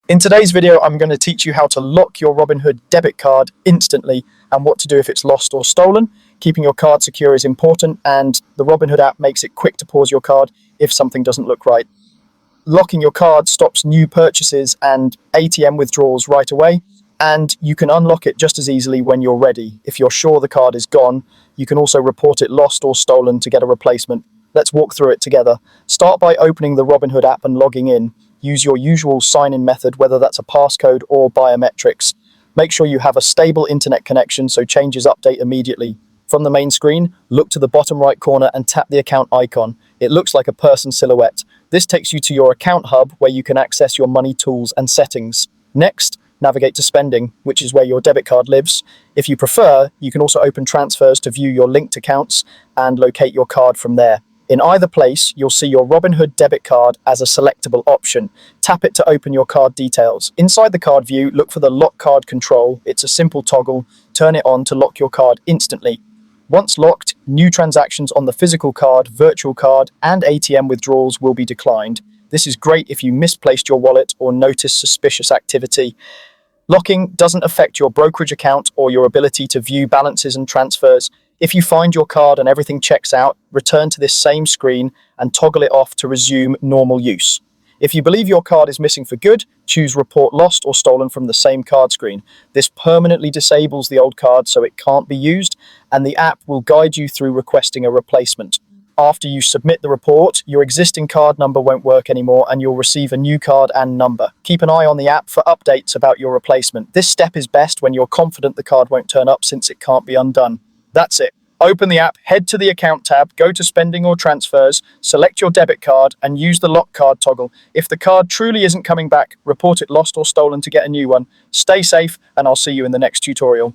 In today's video, I'm going to teach you how to lock your Robinhood debit card instantly and what to do if it's lost or stolen. Keeping your card secure is important, and the Robinhood app makes it quick to pause your card if something doesn't look right. Locking your card stops new purchases and ATM withdrawals right away, and you can unlock it just as easily when you're ready. If you're sure the card is gone, you can also report it lost or stolen to get a replacement. Let's walk through it together. Start by opening the Robinhood app and logging in. Use your usual sign-in method, whether that's a passcode or biometrics. Make sure you have a stable internet connection so changes update immediately. From the main screen, look to the bottom right corner and tap the account icon. It looks like a person silhouette. This takes you to your account hub where you can access your money tools and settings. Next, navigate to spending, which is where your debit card lives. If you prefer, you can also open transfers to view your linked accounts and locate your card from there. In either place, you'll see your Robinhood debit card as a selectable option. Tap it to open your card details. Inside the card view, look for the lock card control. It's a simple toggle. Turn it on to lock your card instantly. Once locked, new transactions on the physical card, virtual card, and ATM withdrawals will be declined. This is great if you misplaced your wallet or noticed suspicious activity. Locking doesn't affect your brokerage account or your ability to view balances and transfers. If you find your card and everything checks out, return to this same screen and toggle it off to resume normal use. If you believe your card is missing for good, choose Report Lost or Stolen from the same card screen. This permanently disables the old card so it can't be used, and the app will guide you through requesting a replacement. After you submit the report, your existing card number won't work anymore and you'll receive a new card and number. Keep an eye on the app for updates about your replacement. This step is best when you're confident the card won't turn up since it can't be undone. That's it. Open the app, head to the account tab, go to spending or transfers, select your debit card and use the lock card toggle. If the card truly isn't coming back, report it lost or stolen to get a new one. Stay safe and I'll see you in the next tutorial.